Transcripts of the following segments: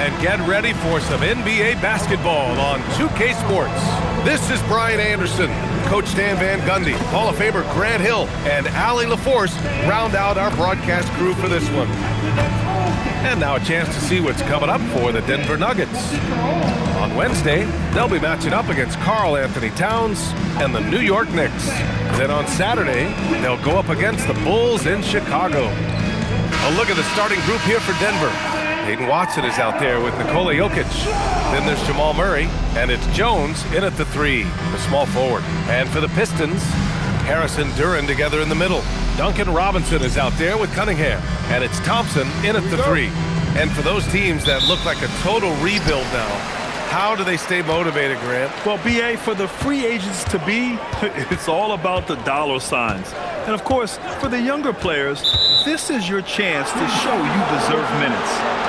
and get ready for some NBA basketball on 2K Sports. This is Brian Anderson. Coach Stan Van Gundy, Hall of Famer Grant Hill, and Allie LaForce round out our broadcast crew for this one. And now a chance to see what's coming up for the Denver Nuggets. On Wednesday, they'll be matching up against Karl Anthony Towns and the New York Knicks. Then on Saturday, they'll go up against the Bulls in Chicago. A look at the starting group here for Denver. Hayden Watson is out there with Nikola Jokic. Then there's Jamal Murray, and it's Jones in at the 3, the small forward. And for the Pistons, Harris and Duran together in the middle. Duncan Robinson is out there with Cunningham, and it's Thompson in at the 3. And for those teams that look like a total rebuild now, how do they stay motivated, Grant? Well, B.A., for the free agents to be, it's all about the dollar signs. And, of course, for the younger players, this is your chance to show you deserve minutes.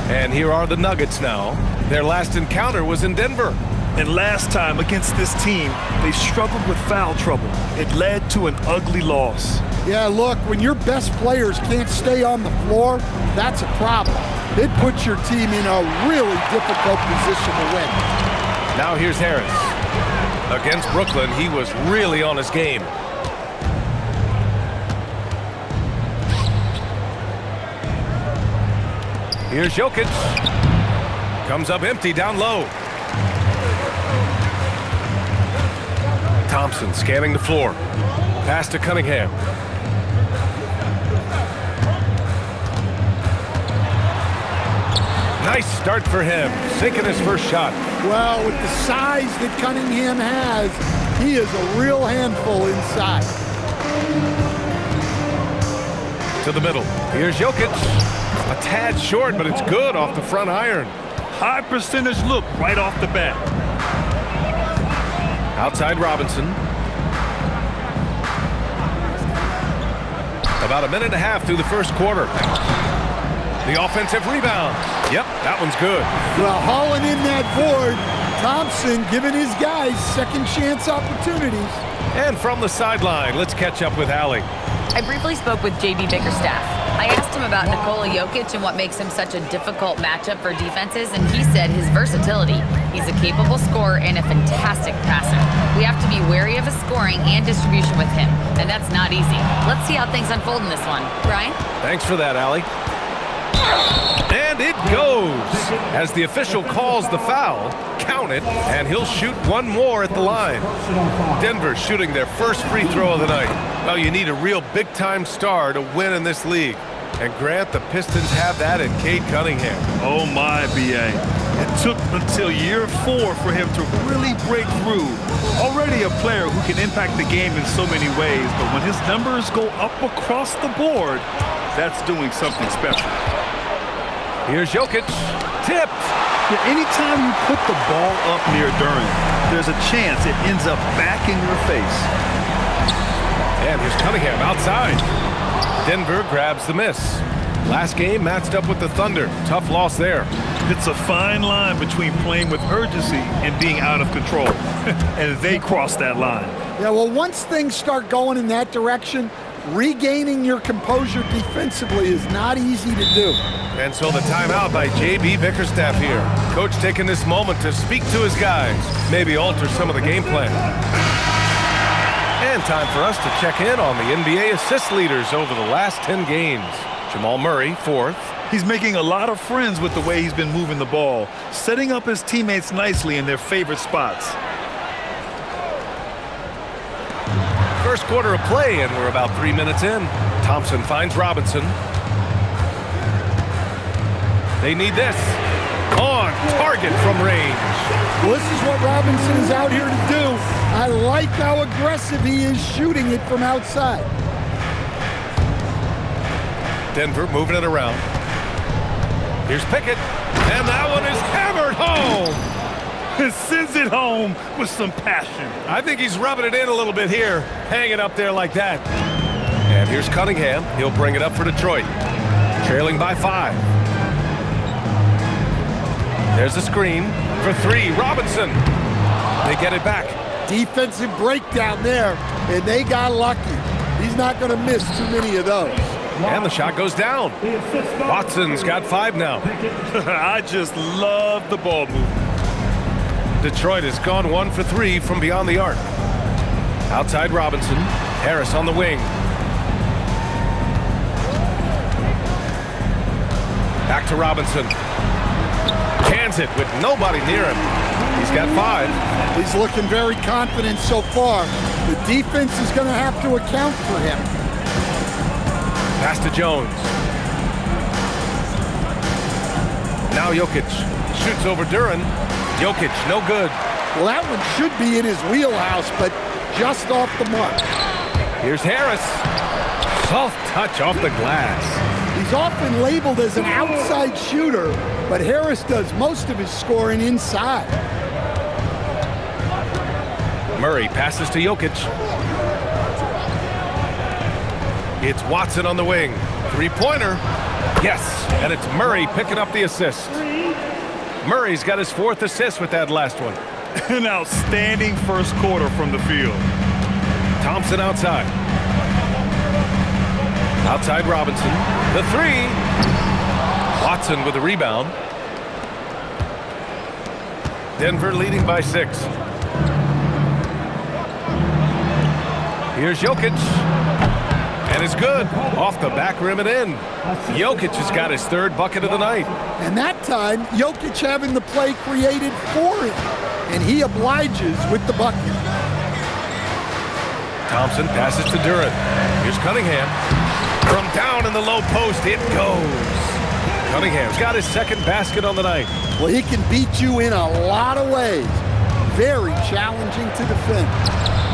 And here are the Nuggets now. Their last encounter was in Denver. And last time against this team, they struggled with foul trouble. It led to an ugly loss. Yeah, look, when your best players can't stay on the floor, that's a problem. It puts your team in a really difficult position to win. Now here's Harris. Against Brooklyn, he was really on his game. Here's Jokic. Comes up empty down low. Thompson scanning the floor. Pass to Cunningham. Nice start for him, sinking his first shot. Well, with the size that Cunningham has, he is a real handful inside. To the middle. Here's Jokic. A tad short, but it's good off the front iron. High percentage look right off the bat. Outside Robinson. About a minute and a half through the first quarter. The offensive rebound. Yep, that one's good. Well, hauling in that board, Thompson giving his guys second chance opportunities. And from the sideline, let's catch up with Allie. I briefly spoke with JB Bickerstaff. I asked him about Nikola Jokic and what makes him such a difficult matchup for defenses, and he said his versatility. He's a capable scorer and a fantastic passer. We have to be wary of his scoring and distribution with him, and that's not easy. Let's see how things unfold in this one. Brian? Thanks for that, Allie. And it goes. As the official calls the foul, count it, and he'll shoot one more at the line. Denver shooting their first free throw of the night. Well, you need a real big-time star to win in this league. And Grant, the Pistons have that in Cade Cunningham. Oh my, B.A. It took until year 4 for him to really break through. Already a player who can impact the game in so many ways, but when his numbers go up across the board, that's doing something special. Here's Jokic. Tipped. Yeah, anytime you put the ball up near Duran, there's a chance it ends up back in your face. And here's Cunningham outside. Denver grabs the miss. Last game matched up with the Thunder. Tough loss there. It's a fine line between playing with urgency and being out of control. And they cross that line. Yeah, well, once things start going in that direction, regaining your composure defensively is not easy to do. And so the timeout by JB Bickerstaff here. Coach taking this moment to speak to his guys, maybe alter some of the game plan. And time for us to check in on the NBA assist leaders over the last 10 games. Jamal Murray, 4th. He's making a lot of friends with the way he's been moving the ball, setting up his teammates nicely in their favorite spots. First quarter of play, and we're about 3 minutes in. Thompson finds Robinson. They need this. On target from range. Well, this is what Robinson is out here to do. I like how aggressive he is shooting it from outside. Denver moving it around. Here's Pickett. And that one is hammered home. Sends it home with some passion. I think he's rubbing it in a little bit here. Hanging up there like that. And here's Cunningham. He'll bring it up for Detroit. Trailing by 5. There's a screen for 3. Robinson. They get it back. Defensive breakdown there, and they got lucky. He's not going to miss too many of those. And the shot goes down. Watson's got 5 now. I just love the ball movement. Detroit has gone 1 for 3 from beyond the arc. Outside Robinson. Harris on the wing. Back to Robinson. Cans it with nobody near him. He's got 5. He's looking very confident so far. The defense is going to have to account for him. Pass to Jones. Now Jokic shoots over Duren. Jokic, no good. Well, that one should be in his wheelhouse, but just off the mark. Here's Harris. Soft touch off the glass. He's often labeled as an outside shooter, but Harris does most of his scoring inside. Murray passes to Jokic. It's Watson on the wing. 3-pointer. Yes, and it's Murray picking up the assist. Murray's got his 4th assist with that last one. An outstanding first quarter from the field. Thompson outside. Outside Robinson. The 3. Watson with the rebound. Denver leading by 6. Here's Jokic. And it's good. Off the back rim and in. Jokic has got his 3rd bucket of the night. And that time, Jokic having the play created for him. And he obliges with the bucket. Thompson passes to Duren. Here's Cunningham. From down in the low post, it goes. Cunningham's got his 2nd basket on the night. Well, he can beat you in a lot of ways. Very challenging to defend.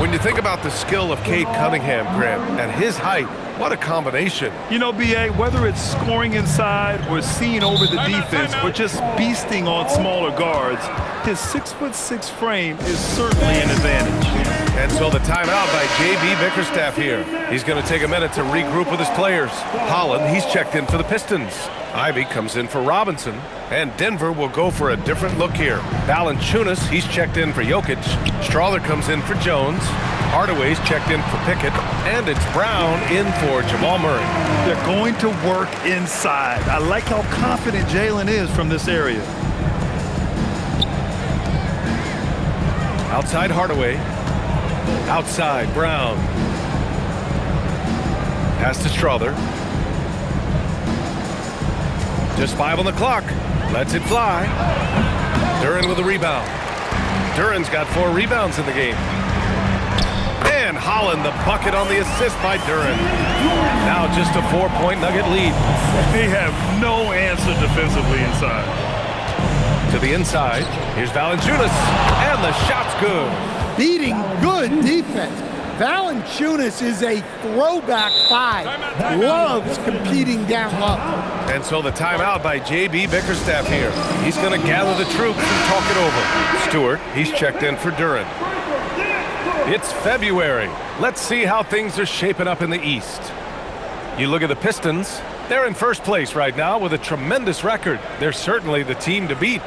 When you think about the skill of Cade Cunningham, Grant, and his height, what a combination. You know, B.A., whether it's scoring inside or seeing over the defense or just beasting on smaller guards, his 6'6" frame is certainly an advantage. And so the timeout by J.B. Bickerstaff here. He's going to take a minute to regroup with his players. Holland, he's checked in for the Pistons. Ivy comes in for Robinson. And Denver will go for a different look here. Valanciunas, he's checked in for Jokic. Strawther comes in for Jones. Hardaway's checked in for Pickett. And it's Brown in for Jamal Murray. They're going to work inside. I like how confident Jalen is from this area. Outside Hardaway. Outside Brown. Pass to Strawther. Just 5 on the clock. Lets it fly. Duren with a rebound. Duren's got 4 rebounds in the game. And Holland, the bucket on the assist by Duren. Now just a 4-point Nugget lead. They have no answer defensively inside. To the inside. Here's Valanciunas. And the shot's good. Beating good defense. Valanciunas is a throwback 5. Loves competing down low. And so the timeout by J.B. Bickerstaff here. He's going to gather the troops and talk it over. Stewart, he's checked in for Duren. It's February. Let's see how things are shaping up in the East. You look at the Pistons. They're in first place right now with a tremendous record. They're certainly the team to beat.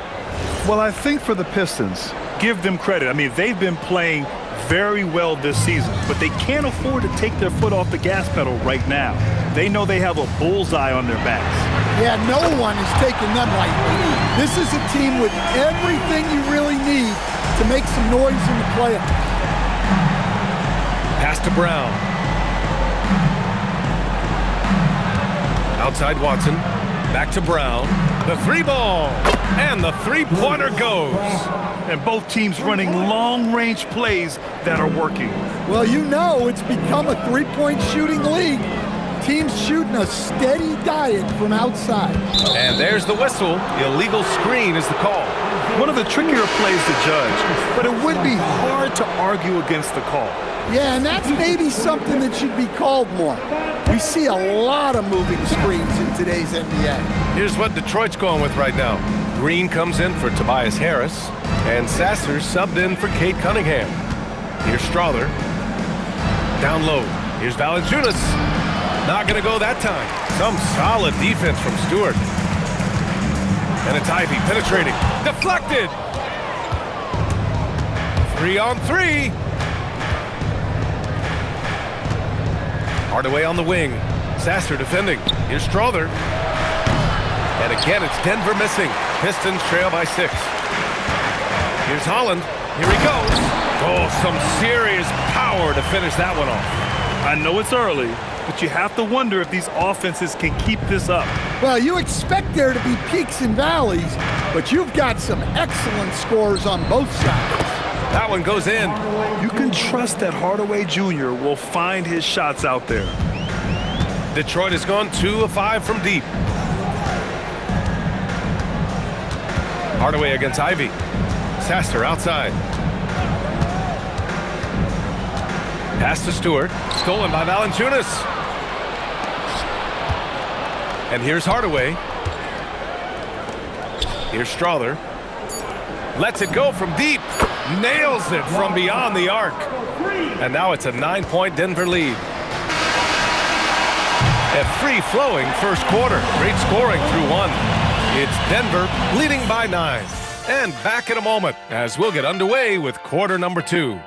Well, I think for the Pistons, give them credit. I mean, they've been playing very well this season, but they can't afford to take their foot off the gas pedal right now. They know they have a bullseye on their backs. Yeah, no one is taking them lightly. This is a team with everything you really need to make some noise in the playoffs. Pass to Brown. Outside Watson. Back to Brown. The 3-ball. And the 3-pointer goes. And both teams running long-range plays that are working. Well, you know it's become a 3-point shooting league. Teams shooting a steady diet from outside. And there's the whistle. Illegal screen is the call. One of the trickier plays to judge, but it would be hard to argue against the call. Yeah, and that's maybe something that should be called more. We see a lot of moving screens in today's NBA. Here's what Detroit's going with right now. Green comes in for Tobias Harris, and Sasser subbed in for Cade Cunningham. Here's Strawther. Down low. Here's Valanciunas. Not going to go that time. Some solid defense from Stewart. And it's Ivy penetrating. Deflected. 3-on-3. Hardaway on the wing. Sasser defending. Here's Strother. And again, it's Denver missing. Pistons trail by 6. Here's Holland. Here he goes. Oh, some serious power to finish that one off. I know it's early, but you have to wonder if these offenses can keep this up. Well, you expect there to be peaks and valleys, but you've got some excellent scores on both sides. That one goes in. You can trust that Hardaway Jr. will find his shots out there. Detroit has gone 2 of 5 from deep. Hardaway against Ivy. Sasser outside. Pass to Stewart. Stolen by Valanciunas. And here's Hardaway. Here's Strother. Lets it go from deep. Nails it from beyond the arc. And now it's a 9-point Denver lead. A free-flowing first quarter. Great scoring through 1. It's Denver leading by 9. And back in a moment as we'll get underway with quarter number 2.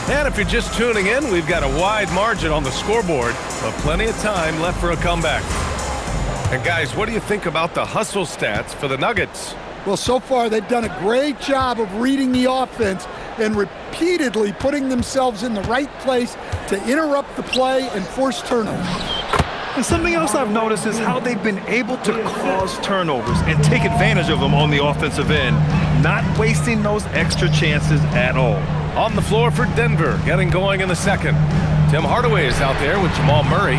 And if you're just tuning in, we've got a wide margin on the scoreboard, but plenty of time left for a comeback. And guys, what do you think about the hustle stats for the Nuggets? Well, so far they've done a great job of reading the offense and repeatedly putting themselves in the right place to interrupt the play and force turnovers. And something else I've noticed is how they've been able to cause turnovers and take advantage of them on the offensive end, not wasting those extra chances at all. On the floor for Denver, getting going in the second. Tim Hardaway is out there with Jamal Murray.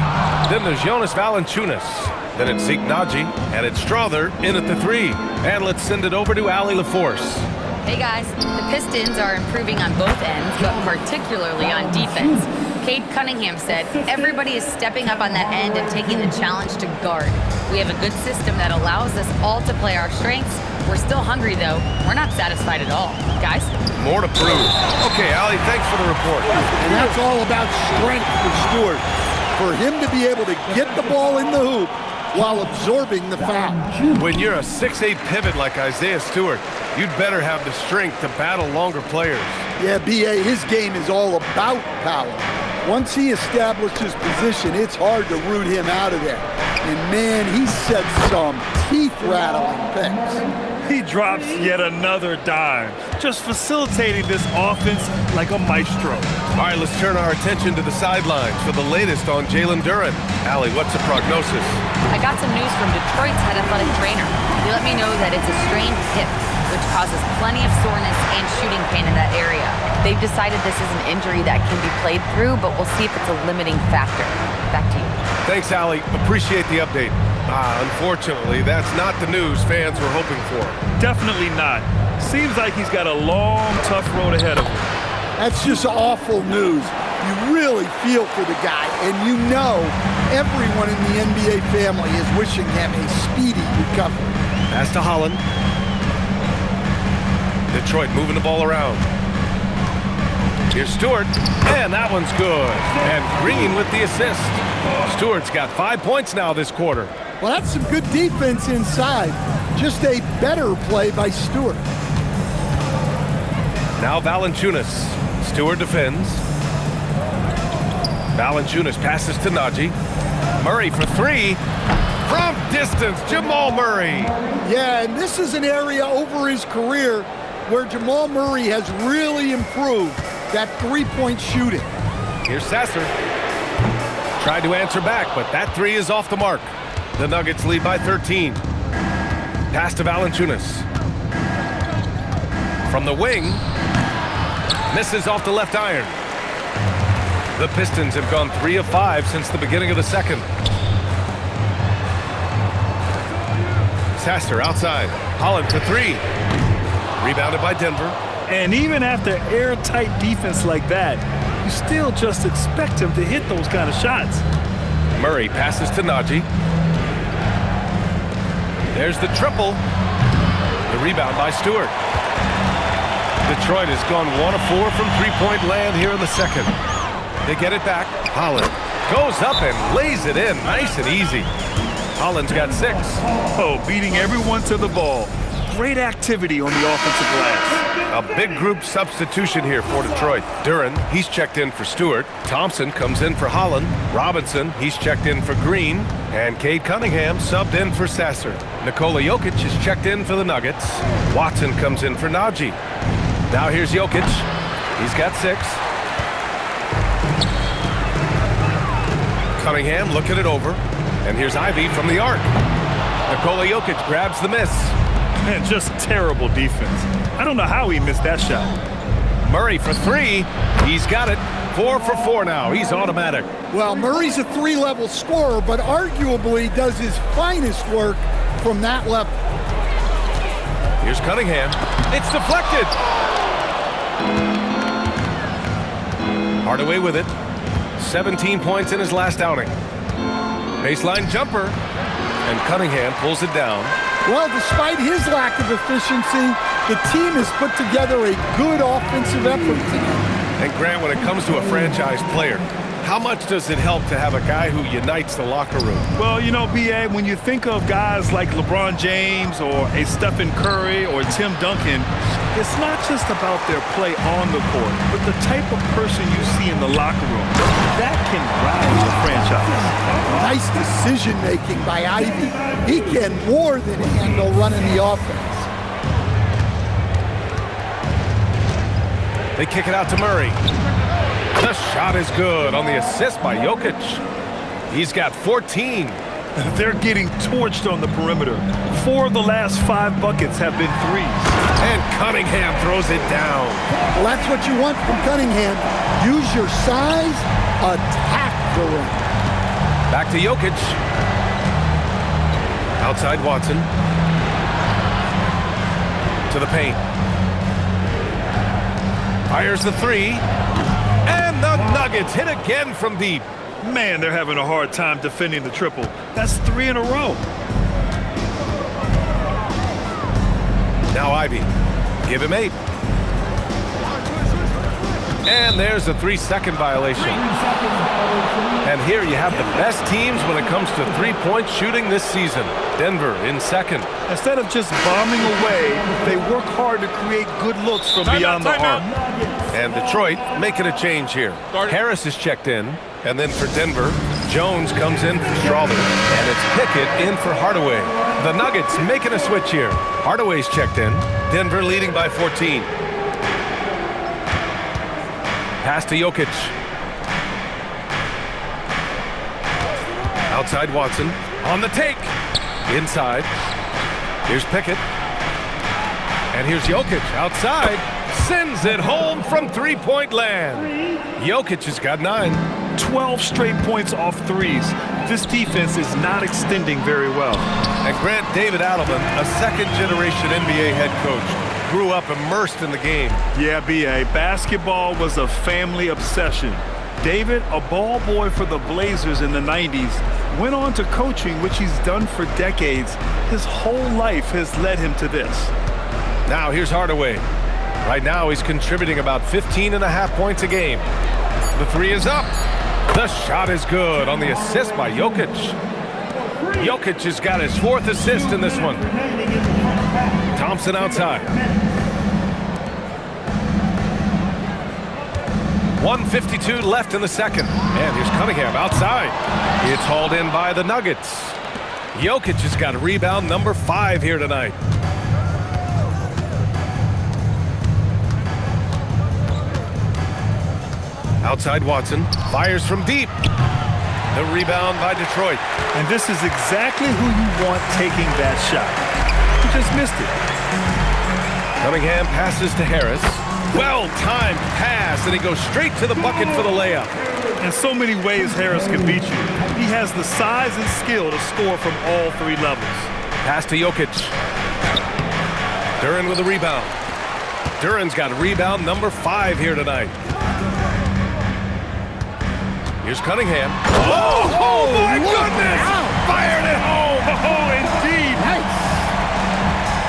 Then there's Jonas Valanciunas. Then it's Zeke Naji, and it's Strother in at the 3. And let's send it over to Allie LaForce. Hey guys, the Pistons are improving on both ends, but particularly on defense. Cade Cunningham said, everybody is stepping up on that end and taking the challenge to guard. We have a good system that allows us all to play our strengths. We're still hungry though. We're not satisfied at all. Guys? More to prove. Okay, Allie, thanks for the report. And that's all about strength for Stewart. For him to be able to get the ball in the hoop while absorbing the foul. When you're a 6'8 pivot like Isaiah Stewart, you'd better have the strength to battle longer players. Yeah, B.A., his game is all about power. Once he establishes position, it's hard to root him out of there. And man, he sets some teeth-rattling picks. He drops yet another dime, just facilitating this offense like a maestro. All right, let's turn our attention to the sidelines for the latest on Jalen Duren. Allie, what's the prognosis? I got some news from Detroit's head athletic trainer. He let me know that it's a strained hip, which causes plenty of soreness and shooting pain in that area. They've decided this is an injury that can be played through, but we'll see if it's a limiting factor. Back to you. Thanks, Allie. Appreciate the update. Unfortunately, that's not the news fans were hoping for. Definitely not. Seems like he's got a long, tough road ahead of him. That's just awful news. You really feel for the guy, and you know everyone in the NBA family is wishing him a speedy recovery. Pass to Holland. Detroit moving the ball around. Here's Stewart, and that one's good. And Green with the assist. Stewart's got 5 points now this quarter. Well, that's some good defense inside. Just a better play by Stewart. Now Valanciunas. Stewart defends. Valanciunas passes to Naji. Murray for 3. From distance, Jamal Murray. Yeah, and this is an area over his career where Jamal Murray has really improved that three-point shooting. Here's Sasser. Tried to answer back, but that 3 is off the mark. The Nuggets lead by 13. Pass to Valanciunas. From the wing. Misses off the left iron. The Pistons have gone 3 of 5 since the beginning of the second. Sasser outside. Holland for 3. Rebounded by Denver. And even after airtight defense like that, you still just expect him to hit those kind of shots. Murray passes to Naji. There's the triple. The rebound by Stewart. Detroit has gone 1 of 4 from three-point land here in the second. They get it back. Holland goes up and lays it in nice and easy. Holland's got 6. Oh, beating everyone to the ball. Great activity on the offensive glass. A big group substitution here for Detroit. Duren, he's checked in for Stewart. Thompson comes in for Holland. Robinson, he's checked in for Green. And Cade Cunningham subbed in for Sasser. Nikola Jokic is checked in for the Nuggets. Watson comes in for Najee. Now here's Jokic. He's got 6. Cunningham looking it over. And here's Ivy from the arc. Nikola Jokic grabs the miss. Man, just terrible defense. I don't know how he missed that shot. Murray for 3. He's got it. 4 for 4 now. He's automatic. Well, Murray's a 3-level scorer, but arguably does his finest work from that level. Here's Cunningham. It's deflected. Hardaway with it. 17 points in his last outing. Baseline jumper. And Cunningham pulls it down. Well, despite his lack of efficiency, the team has put together a good offensive effort today. And Grant, when it comes to a franchise player, how much does it help to have a guy who unites the locker room? Well, you know, B.A., when you think of guys like LeBron James or a Stephen Curry or Tim Duncan, it's not just about their play on the court, but the type of person you see in the locker room. That can rise a franchise. Nice decision-making by Ivy. He can more than handle running the offense. They kick it out to Murray. The shot is good on the assist by Jokic. He's got 14. They're getting torched on the perimeter. 4 of the last 5 buckets have been threes. And Cunningham throws it down. Well, that's what you want from Cunningham. Use your size, attack the rim. Back to Jokic. Outside Watson. To the paint. Fires the 3. And the Nuggets hit again from deep. Man, they're having a hard time defending the triple. That's 3 in a row. Now Ivy. Give him 8. And there's a 3-second violation. And here you have the best teams when it comes to three-point shooting this season. Denver in second. Instead of just bombing away, they work hard to create good looks from beyond the arc. And Detroit making a change here. Harris is checked in. And then for Denver, Jones comes in for Strawler. And it's Pickett in for Hardaway. The Nuggets making a switch here. Hardaway's checked in. Denver leading by 14. Pass to Jokic. Outside Watson. On the take. Inside. Here's Pickett. And here's Jokic outside. Sends it home from three-point land. Jokic has got 9. 12 straight points off threes. This defense is not extending very well. And Grant, David Adelman, a second-generation NBA head coach, grew up immersed in the game. Yeah, B.A., basketball was a family obsession. David, a ball boy for the Blazers in the 90s, went on to coaching, which he's done for decades. His whole life has led him to this. Now here's Hardaway. Right now he's contributing about 15.5 points a game. The 3 is up. The shot is good on the assist by Jokic. Jokic has got his 4th assist in this one. Thompson outside. 1:52 left in the second. And here's Cunningham outside. It's hauled in by the Nuggets. Jokic has got rebound number 5 here tonight. Outside Watson. Fires from deep. The rebound by Detroit. And this is exactly who you want taking that shot. He just missed it. Cunningham passes to Harris. Well-timed pass, and he goes straight to the bucket for the layup. In so many ways, Harris can beat you. He has the size and skill to score from all 3 levels. Pass to Jokic. Duren with a rebound. Duren's got rebound number 5 here tonight. Here's Cunningham. Oh my goodness! Fired it home! Oh, indeed! Nice.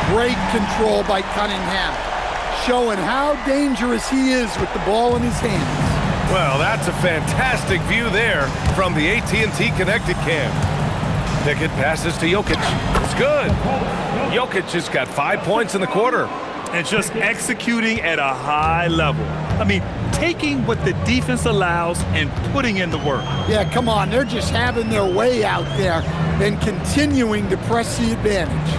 Great control by Cunningham. showing how dangerous he is with the ball in his hands. Well, that's a fantastic view there from the AT&T Connected Cam. Pickett passes to Jokic. It's good. Jokic has got 5 points in the quarter. And just executing at a high level. I mean, taking what the defense allows and putting in the work. Yeah, come on. They're just having their way out there and continuing to press the advantage.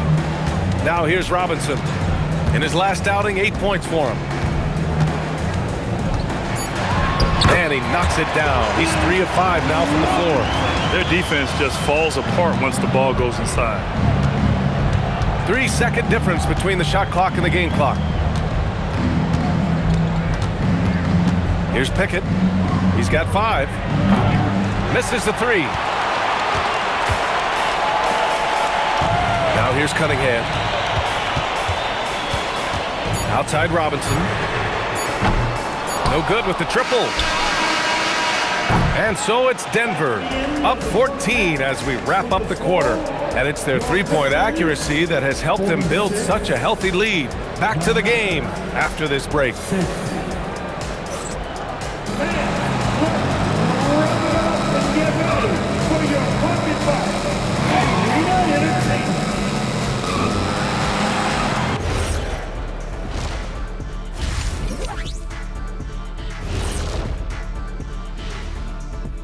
Now here's Robinson. In his last outing, 8 points for him. And he knocks it down. He's 3 of 5 now from the floor. Their defense just falls apart once the ball goes inside. 3-second difference between the shot clock and the game clock. Here's Pickett. He's got 5. Misses the 3. Now here's Cunningham. Outside Robinson. No good with the triple. And so it's Denver, up 14 as we wrap up the quarter. And it's their three-point accuracy that has helped them build such a healthy lead. Back to the game after this break.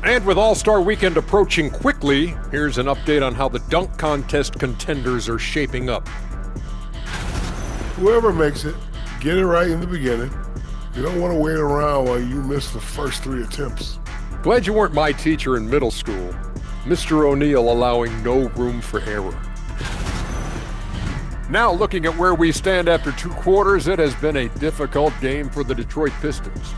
And with All-Star Weekend approaching quickly, here's an update on how the dunk contest contenders are shaping up. Whoever makes it, get it right in the beginning. You don't want to wait around while you miss the first 3 attempts. Glad you weren't my teacher in middle school. Mr. O'Neal allowing no room for error. Now looking at where we stand after 2 quarters, it has been a difficult game for the Detroit Pistons.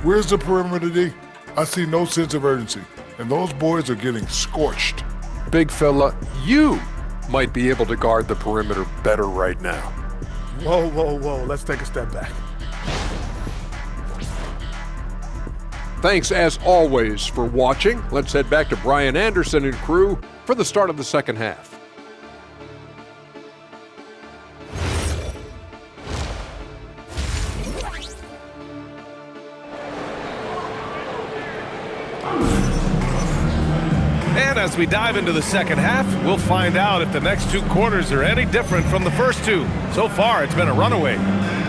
Where's the perimeter D? I see no sense of urgency, and those boys are getting scorched. Big fella, you might be able to guard the perimeter better right now. Whoa, whoa, whoa. Let's take a step back. Thanks, as always, for watching. Let's head back to Brian Anderson and crew for the start of the second half. And as we dive into the second half, we'll find out if the next 2 quarters are any different from the first 2. So far, it's been a runaway.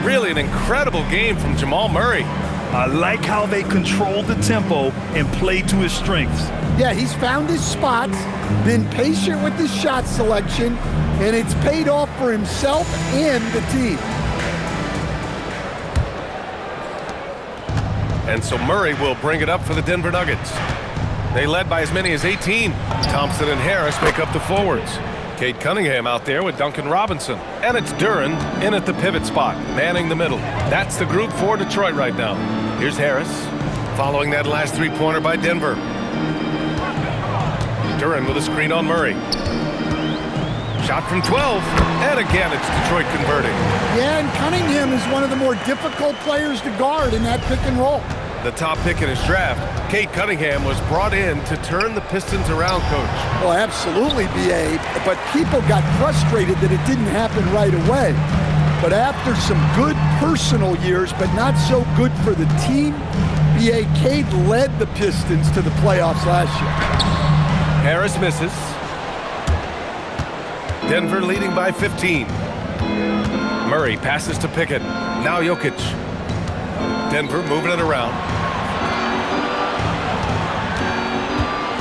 Really an incredible game from Jamal Murray. I like how they control the tempo and play to his strengths. Yeah, he's found his spots, been patient with his shot selection, and it's paid off for himself and the team. And so Murray will bring it up for the Denver Nuggets. They led by as many as 18. Thompson and Harris make up the forwards. Cade Cunningham out there with Duncan Robinson. And it's Duren in at the pivot spot, manning the middle. That's the group for Detroit right now. Here's Harris, following that last 3-pointer by Denver. Duren with a screen on Murray. Shot from 12, and again it's Detroit converting. Yeah, and Cunningham is one of the more difficult players to guard in that pick and roll. The top pick in his draft, Cade Cunningham was brought in to turn the Pistons around, Coach. Well, absolutely, B.A., but people got frustrated that it didn't happen right away. But after some good personal years, but not so good for the team, B.A., Cade led the Pistons to the playoffs last year. Harris misses. Denver leading by 15. Murray passes to Pickett. Now Jokic. Denver moving it around.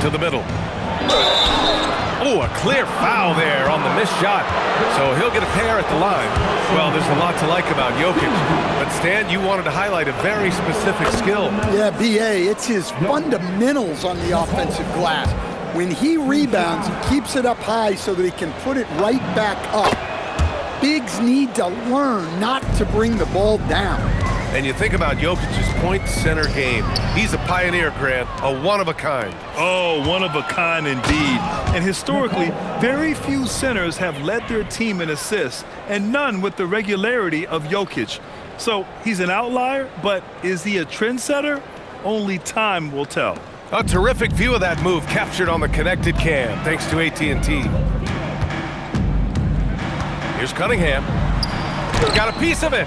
To the middle. Oh, a clear foul there on the missed shot. So he'll get a pair at the line. Well, there's a lot to like about Jokic. But Stan, you wanted to highlight a very specific skill. Yeah, B.A., it's his fundamentals on the offensive glass. When he rebounds, he keeps it up high so that he can put it right back up. Bigs need to learn not to bring the ball down. And you think about Jokic's point center game. He's a pioneer, Grant, a one-of-a-kind. Oh, one of a kind indeed. And historically, very few centers have led their team in assists, and none with the regularity of Jokic. So he's an outlier, but is he a trendsetter? Only time will tell. A terrific view of that move captured on the connected cam, thanks to AT&T. Here's Cunningham. Got a piece of it.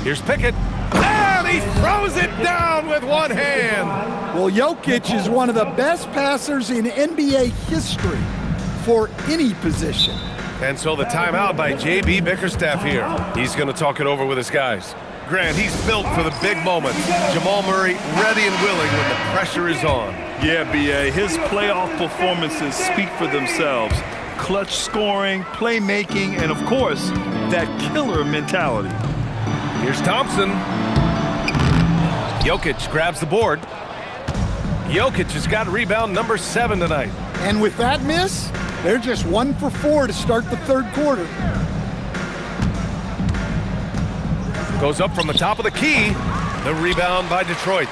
Here's Pickett. And he throws it down with one hand. Well, Jokic is one of the best passers in NBA history for any position. And so the timeout by J.B. Bickerstaff here. He's going to talk it over with his guys. Grant, he's built for the big moments. Jamal Murray ready and willing when the pressure is on. Yeah, B.A., his playoff performances speak for themselves. Clutch scoring, playmaking, and of course, that killer mentality. Here's Thompson. Jokic grabs the board. Jokic has got rebound number 7 tonight. And with that miss, they're just 1 for 4 to start the third quarter. Goes up from the top of the key. The rebound by Detroit.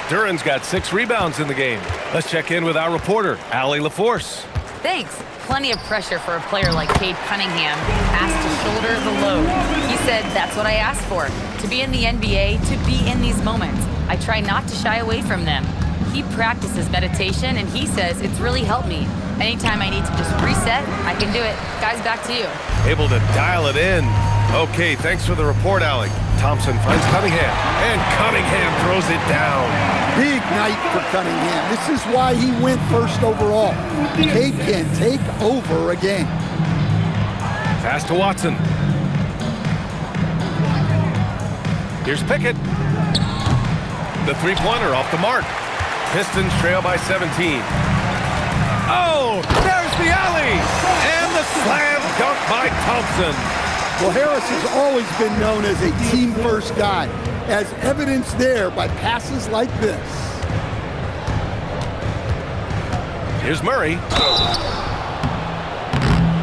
Duran's got 6 rebounds in the game. Let's check in with our reporter, Allie LaForce. Thanks. Plenty of pressure for a player like Cade Cunningham, asked to shoulder the load. He said, that's what I asked for, to be in the NBA, to be in these moments. I try not to shy away from them. He practices meditation, and he says it's really helped me. Anytime I need to just reset, I can do it. Guys, back to you. Able to dial it in. Okay, thanks for the report, Allie. Thompson finds Cunningham, and Cunningham throws it down. Big night for Cunningham. This is why he went first overall. Cade can take over a game. Pass to Watson. Here's Pickett. The three-pointer off the mark. Pistons trail by 17. Oh, there's the alley! And the slam dunk by Thompson. Well, Harris has always been known as a team-first guy, as evidenced there by passes like this. Here's Murray.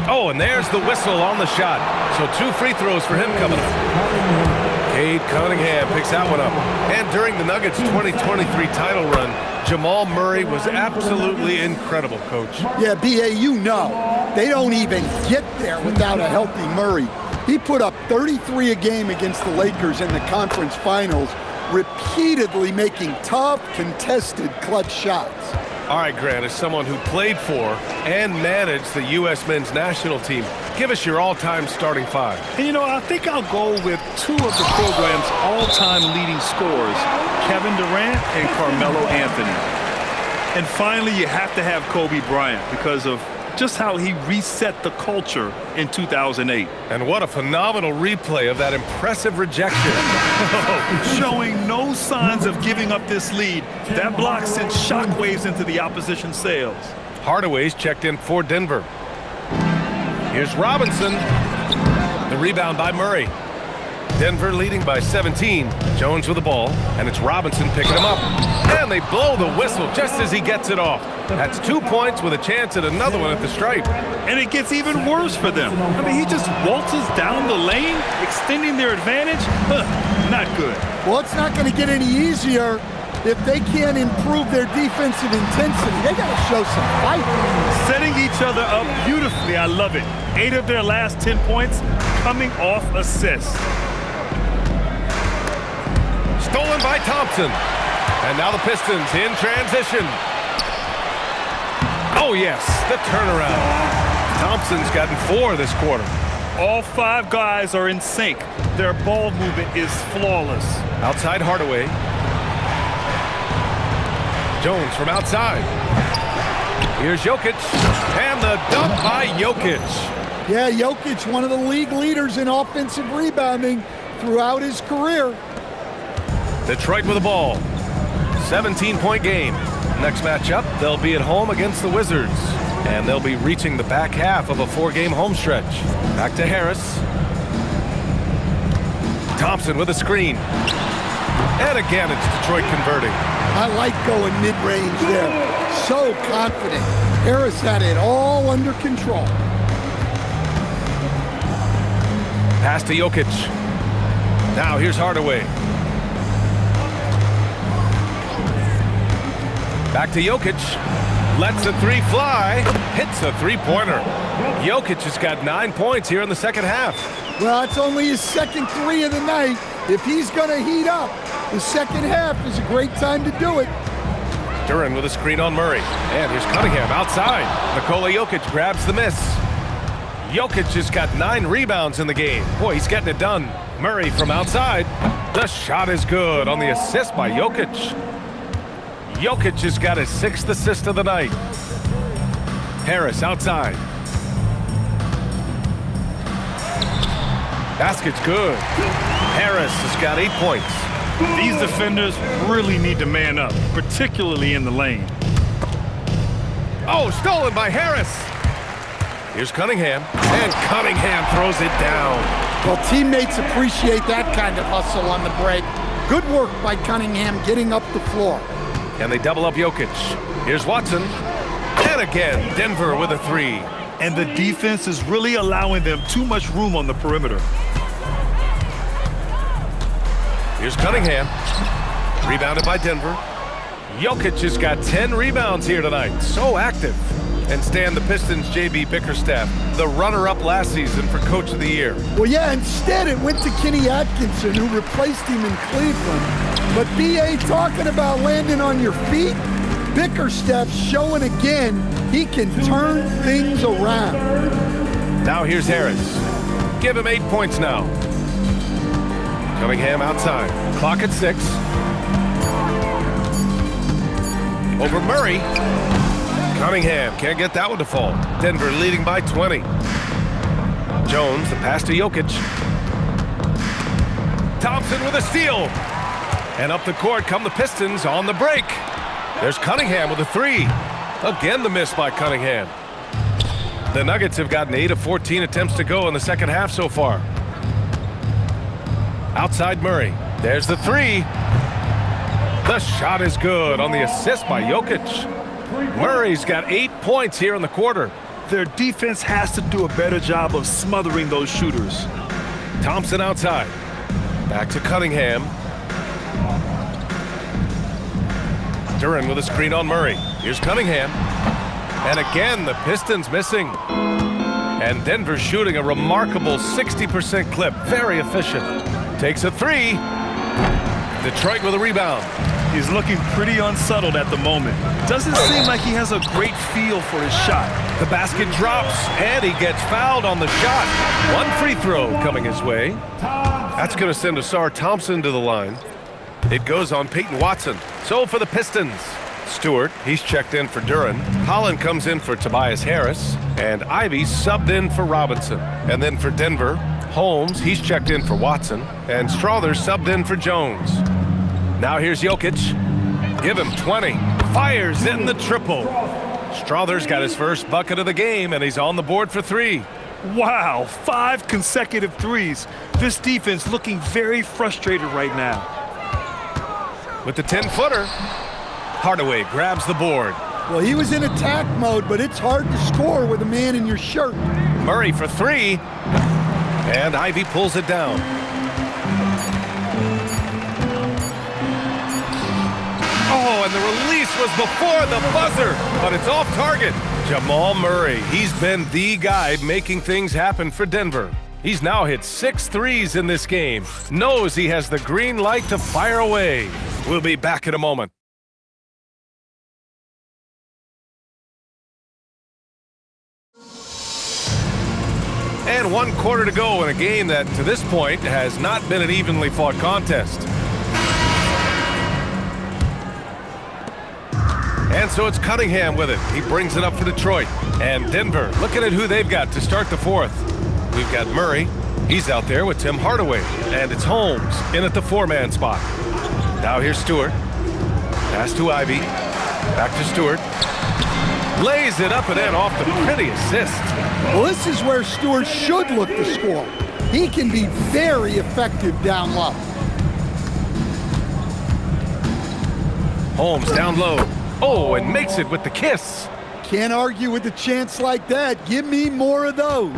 Oh, and there's the whistle on the shot. So 2 free throws for him coming up. Cade Cunningham picks that one up. And during the Nuggets' 2023 title run, Jamal Murray was absolutely incredible, Coach. Yeah, B.A., you know, they don't even get there without a healthy Murray. He put up 33 a game against the Lakers in the conference finals, repeatedly making tough, contested clutch shots. All right, Grant, as someone who played for and managed the U.S. men's national team, give us your all-time starting 5. And, you know, I think I'll go with 2 of the program's all-time leading scorers, Kevin Durant and Carmelo Anthony. And finally, you have to have Kobe Bryant because of just how he reset the culture in 2008. And what a phenomenal replay of that impressive rejection. Showing no signs of giving up this lead. That block sent shockwaves into the opposition sails. Hardaway's checked in for Denver. Here's Robinson. The rebound by Murray. Denver leading by 17. Jones with the ball, and it's Robinson picking him up. And they blow the whistle just as he gets it off. That's 2 points with a chance at another one at the stripe. And it gets even worse for them. I mean, he just waltzes down the lane, extending their advantage. Not good. Well, it's not going to get any easier if they can't improve their defensive intensity. They got to show some fight. Setting each other up beautifully. I love it. 8 of their last 10 points coming off assists. Stolen by Thompson. And now the Pistons in transition. Oh, yes, the turnaround. Thompson's gotten 4 this quarter. All 5 guys are in sync. Their ball movement is flawless. Outside Hardaway. Jones from outside. Here's Jokic. And the dunk by Jokic. Yeah, Jokic, one of the league leaders in offensive rebounding throughout his career. Detroit with the ball. 17-point game. Next matchup, they'll be at home against the Wizards. And they'll be reaching the back half of a 4-game home stretch. Back to Harris. Thompson with a screen. And again, it's Detroit converting. I like going mid-range there. So confident. Harris had it all under control. Pass to Jokic. Now here's Hardaway. Back to Jokic. Lets a 3 fly. Hits a 3-pointer. Jokic has got 9 points here in the second half. Well, it's only his second 3 of the night. If he's going to heat up, the second half is a great time to do it. Duran with a screen on Murray. And here's Cunningham outside. Nikola Jokic grabs the miss. Jokic has got 9 rebounds in the game. Boy, he's getting it done. Murray from outside. The shot is good on the assist by Jokic. Jokic has got his 6th assist of the night. Harris outside. Basket's good. Harris has got 8 points. These defenders really need to man up, particularly in the lane. Oh, stolen by Harris. Here's Cunningham, and Cunningham throws it down. Well, teammates appreciate that kind of hustle on the break. Good work by Cunningham getting up the floor. And they double up Jokic. Here's Watson. And again, Denver with a 3. And the defense is really allowing them too much room on the perimeter. Here's Cunningham. Rebounded by Denver. Jokic has got 10 rebounds here tonight. So active. And Stan, the Pistons' J.B. Bickerstaff, the runner-up last season for Coach of the Year. Well, yeah, instead it went to Kenny Atkinson, who replaced him in Cleveland. But B.A. talking about landing on your feet, Bickerstaff's showing again he can turn things around. Now here's Harris. Give him 8 points now. Cunningham outside. Clock at 6. Over Murray. Cunningham can't get that one to fall. Denver leading by 20. Jones, the pass to Jokic. Thompson with a steal. And up the court come the Pistons on the break. There's Cunningham with a 3. Again the miss by Cunningham. The Nuggets have gotten 8 of 14 attempts to go in the second half so far. Outside Murray. There's the 3. The shot is good on the assist by Jokic. Murray's got 8 points here in the quarter. Their defense has to do a better job of smothering those shooters. Thompson outside. Back to Cunningham. Duran with a screen on Murray. Here's Cunningham. And again, the Pistons missing. And Denver shooting a remarkable 60% clip. Very efficient. Takes a 3. Detroit with a rebound. He's looking pretty unsettled at the moment. Doesn't seem like he has a great feel for his shot. The basket drops, and he gets fouled on the shot. 1 free throw coming his way. That's going to send Asar Thompson to the line. It goes on Peyton Watson. So for the Pistons, Stewart, he's checked in for Duran. Holland comes in for Tobias Harris. And Ivy subbed in for Robinson. And then for Denver, Holmes, he's checked in for Watson. And Strother subbed in for Jones. Now here's Jokic. Give him 20. Fires in the triple. Strother's got his first bucket of the game, and he's on the board for 3. Wow, 5 consecutive threes. This defense looking very frustrated right now. With the 10-footer, Hardaway grabs the board. Well, he was in attack mode, but it's hard to score with a man in your shirt. Murray for 3. And Ivy pulls it down. Oh, and the release was before the buzzer, but it's off target. Jamal Murray, he's been the guy making things happen for Denver. He's now hit 6 threes in this game. Knows he has the green light to fire away. We'll be back in a moment. And 1 quarter to go in a game that, to this point, has not been an evenly fought contest. And so it's Cunningham with it. He brings it up for Detroit. And Denver, looking at who they've got to start the 4th. We've got Murray. He's out there with Tim Hardaway. And it's Holmes in at the 4-man spot. Now here's Stewart. Pass to Ivy. Back to Stewart. Lays it up and in off the pretty assist. Well, this is where Stewart should look to score. He can be very effective down low. Holmes down low. Oh, and makes it with the kiss. Can't argue with a chance like that. Give me more of those.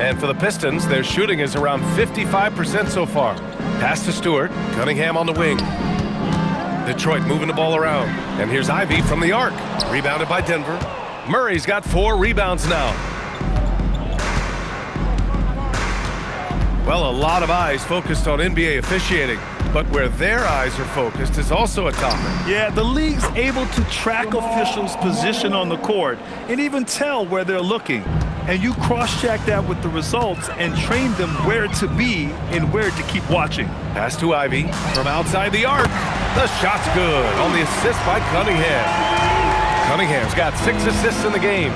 And for the Pistons, their shooting is around 55% so far. Pass to Stewart. Cunningham on the wing. Detroit moving the ball around. And here's Ivy from the arc. Rebounded by Denver. Murray's got 4 rebounds now. Well, a lot of eyes focused on NBA officiating, but where their eyes are focused is also a topic. Yeah, the league's able to track officials' position on the court and even tell where they're looking. and you cross-check that with the results and train them where to be and where to keep watching. Pass to Ivy from outside the arc. The shot's good on the assist by Cunningham. Cunningham's got 6 assists in the game.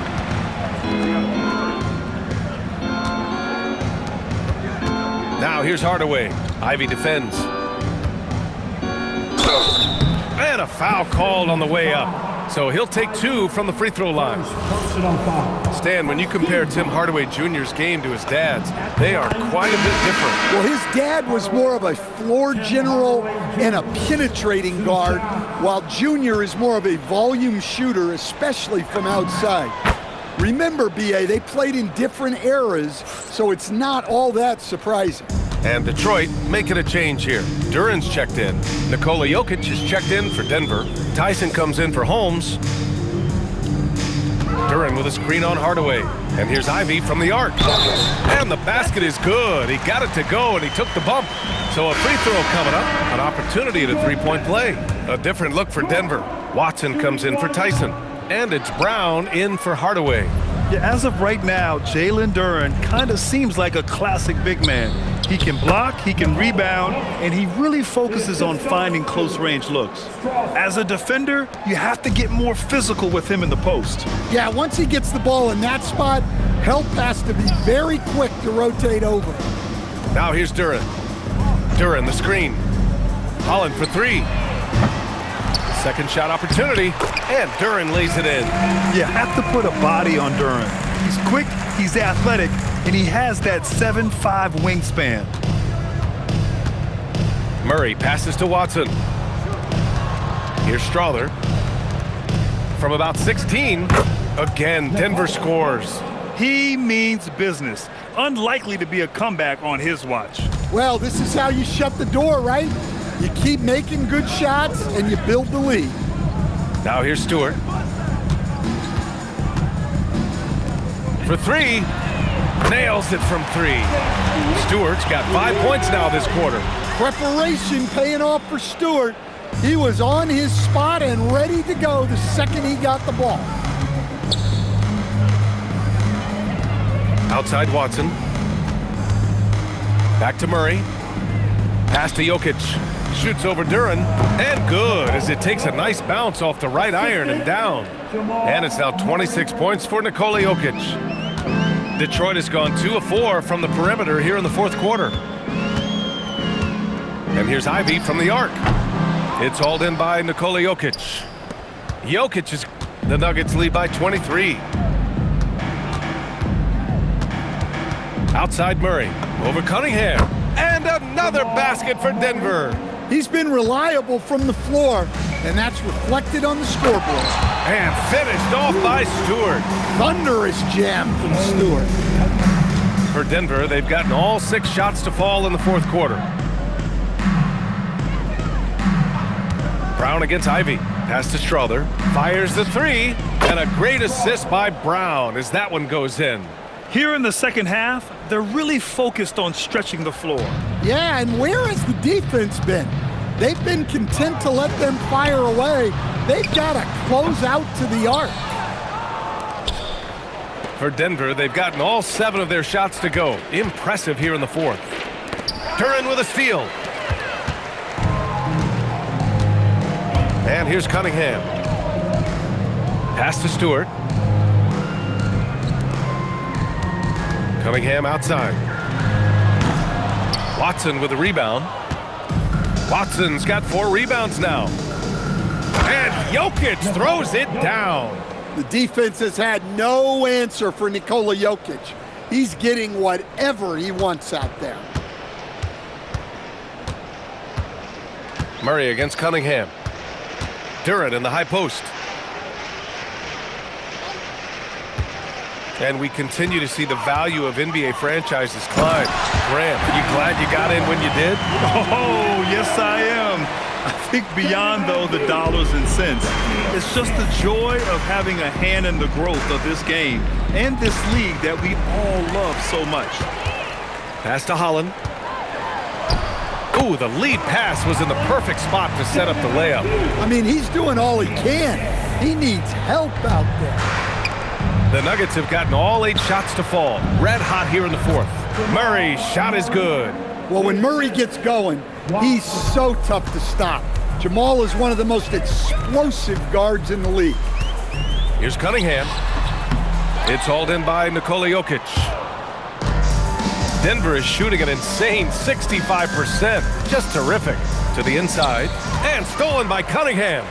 Now here's Hardaway. Ivy defends. And a foul called on the way up. So he'll take 2 from the free throw line. Stan, when you compare Tim Hardaway Jr.'s game to his dad's, they are quite a bit different. Well, his dad was more of a floor general and a penetrating guard, while Junior is more of a volume shooter, especially from outside. Remember, B.A., they played in different eras, so it's not all that surprising. And Detroit making a change here. Duran's checked in. Nikola Jokic is checked in for Denver. Tyson comes in for Holmes. Duran with a screen on Hardaway. And here's Ivy from the arc. And the basket is good. He got it to go, and he took the bump. So a free throw coming up. An opportunity at a three-point play. A different look for Denver. Watson comes in for Tyson. And it's Brown in for Hardaway. Yeah, as of right now, Jalen Duran kind of seems like a classic big man. He can block, he can rebound, and he really focuses on finding close-range looks. As a defender, you have to get more physical with him in the post. Yeah, once he gets the ball in that spot, help has to be very quick to rotate over. Now here's Duran. Duran, the screen. Holland for 3. Second shot opportunity, and Duran lays it in. You have to put a body on Duran. He's quick, he's athletic, and he has that 7'5" wingspan. Murray passes to Watson. Here's Strother. From about 16, again, Denver scores. He means business. Unlikely to be a comeback on his watch. Well, this is how you shut the door, right? You keep making good shots, and you build the lead. Now here's Stewart. For 3. Nails it from 3. Stewart's got 5 points now this quarter. Preparation paying off for Stewart. He was on his spot and ready to go the second he got the ball. Outside Watson. Back to Murray. Pass to Jokic. Shoots over Duran, and good as it takes a nice bounce off the right iron and down. And it's now 26 points for Nikola Jokic. Detroit has gone 2 of 4 from the perimeter here in the fourth quarter. And here's Ivy from the arc. It's hauled in by Nikola Jokic. Jokic is the Nuggets lead by 23. Outside Murray, over Cunningham, and another basket for Denver. He's been reliable from the floor, and that's reflected on the scoreboard. And finished off by Stewart. Thunderous jam from Stewart. For Denver, they've gotten all 6 shots to fall in the fourth quarter. Brown against Ivy. Pass to Strother. Fires the 3. And a great assist by Brown as that one goes in. Here in the second half, they're really focused on stretching the floor. Yeah, and where has the defense been? They've been content to let them fire away. They've got to close out to the arc. For Denver, they've gotten all 7 of their shots to go. Impressive here in the fourth. Duran with a steal. And here's Cunningham. Pass to Stewart. Cunningham outside. Watson with a rebound. Watson's got 4 rebounds now. And Jokic throws it down. The defense has had no answer for Nikola Jokic. He's getting whatever he wants out there. Murray against Cunningham. Duran in the high post. And we continue to see the value of NBA franchises climb. Grant, are you glad you got in when you did? Oh, yes, I am. I think beyond, though, the dollars and cents, it's just the joy of having a hand in the growth of this game and this league that we all love so much. Pass to Holland. Ooh, the lead pass was in the perfect spot to set up the layup. I mean, he's doing all he can. He needs help out there. The Nuggets have gotten all 8 shots to fall. Red hot here in the 4th. Murray's shot is good. Well, when Murray gets going, he's so tough to stop. Jamal is one of the most explosive guards in the league. Here's Cunningham. It's hauled in by Nikola Jokic. Denver is shooting an insane 65%. Just terrific. To the inside. And stolen by Cunningham.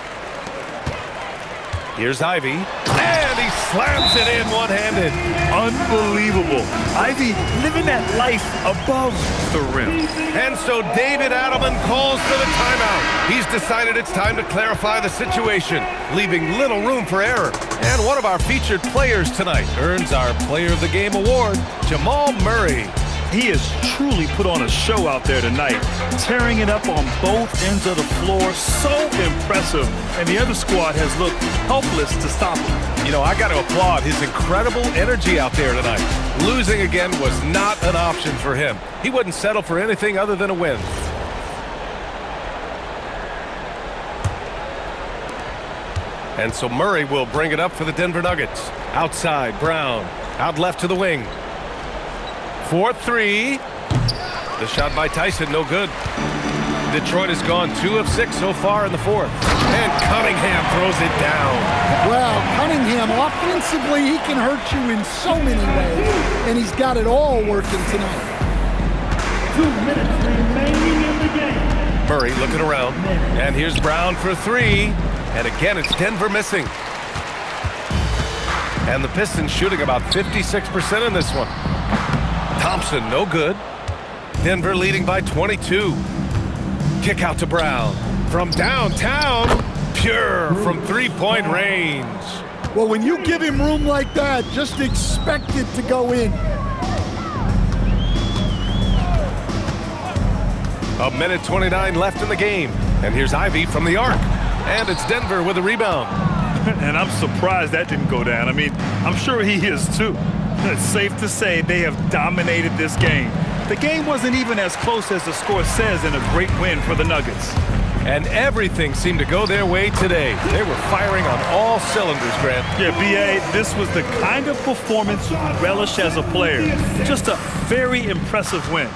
Here's Ivy. And he slams it in one-handed. Unbelievable. Ivy living that life above the rim. And so David Adelman calls for the timeout. He's decided it's time to clarify the situation, leaving little room for error. And one of our featured players tonight earns our Player of the Game award, Jamal Murray. He has truly put on a show out there tonight, tearing it up on both ends of the floor. So impressive. And the other squad has looked helpless to stop him. You know, I got to applaud his incredible energy out there tonight. Losing again was not an option for him. He wouldn't settle for anything other than a win. And so Murray will bring it up for the Denver Nuggets. Outside, Brown. Out left to the wing. 4-3. The shot by Tyson, no good. Detroit has gone 2 of 6 so far in the 4th. And Cunningham throws it down. Well, Cunningham, offensively, he can hurt you in so many ways, and he's got it all working tonight. 2 minutes remaining in the game. Murray looking around. And here's Brown for 3. And again, it's Denver missing. And the Pistons shooting about 56% in this one. Thompson, no good. Denver leading by 22. Kick out to Brown. From downtown, pure from 3-point range. Well, when you give him room like that, just expect it to go in. A minute 29 left in the game. And here's Ivy from the arc. And it's Denver with a rebound. And I'm surprised that didn't go down. I mean, I'm sure he is too. It's safe to say they have dominated this game. The game wasn't even as close as the score says in a great win for the Nuggets. And everything seemed to go their way today. They were firing on all cylinders, Grant. Yeah, B.A., this was the kind of performance you relish as a player. Just a very impressive win.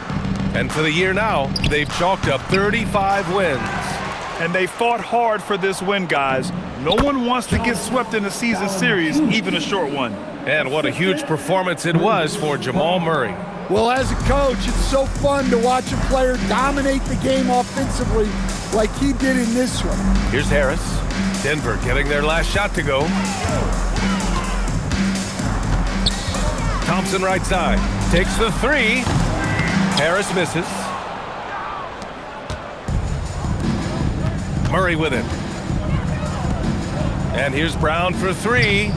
And for the year now, they've chalked up 35 wins. And they fought hard for this win, guys. No one wants to get swept in a season series, even a short one. And what a huge performance it was for Jamal Murray. Well, as a coach, it's so fun to watch a player dominate the game offensively like he did in this one. Here's Harris. Denver getting their last shot to go. Thompson right side. Takes the 3. Harris misses. Murray with it. And here's Brown for 3.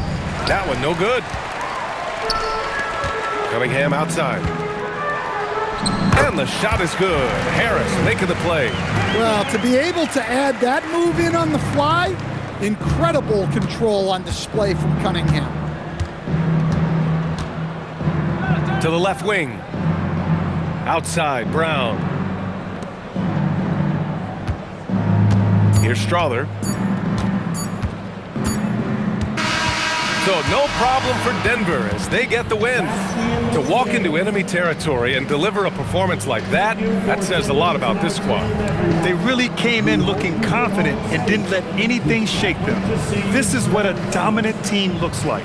That one no good. Cunningham outside. And the shot is good. Harris making the play. Well, to be able to add that move in on the fly, incredible control on display from Cunningham. To the left wing. Outside, Brown. Here's Strawther. So no problem for Denver as they get the win. To walk into enemy territory and deliver a performance like that, that says a lot about this squad. They really came in looking confident and didn't let anything shake them. This is what a dominant team looks like.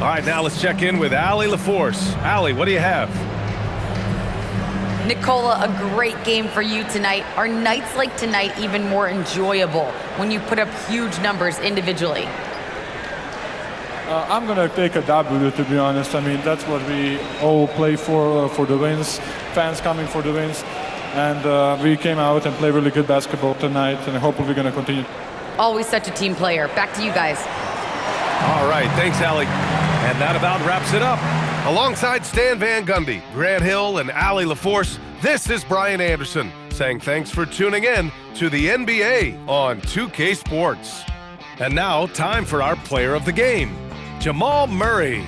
All right, now let's check in with Allie LaForce. Allie, what do you have? Nikola, a great game for you tonight. Are nights like tonight even more enjoyable when you put up huge numbers individually? I'm going to take a W, to be honest. I mean, that's what we all play for the wins, fans coming for the wins. And we came out and played really good basketball tonight, and hopefully we're going to continue. Always such a team player. Back to you guys. All right, thanks, Allie. And that about wraps it up. Alongside Stan Van Gundy, Grant Hill, and Allie LaForce, this is Brian Anderson saying thanks for tuning in to the NBA on 2K Sports. And now, time for our player of the game, Jamal Murray.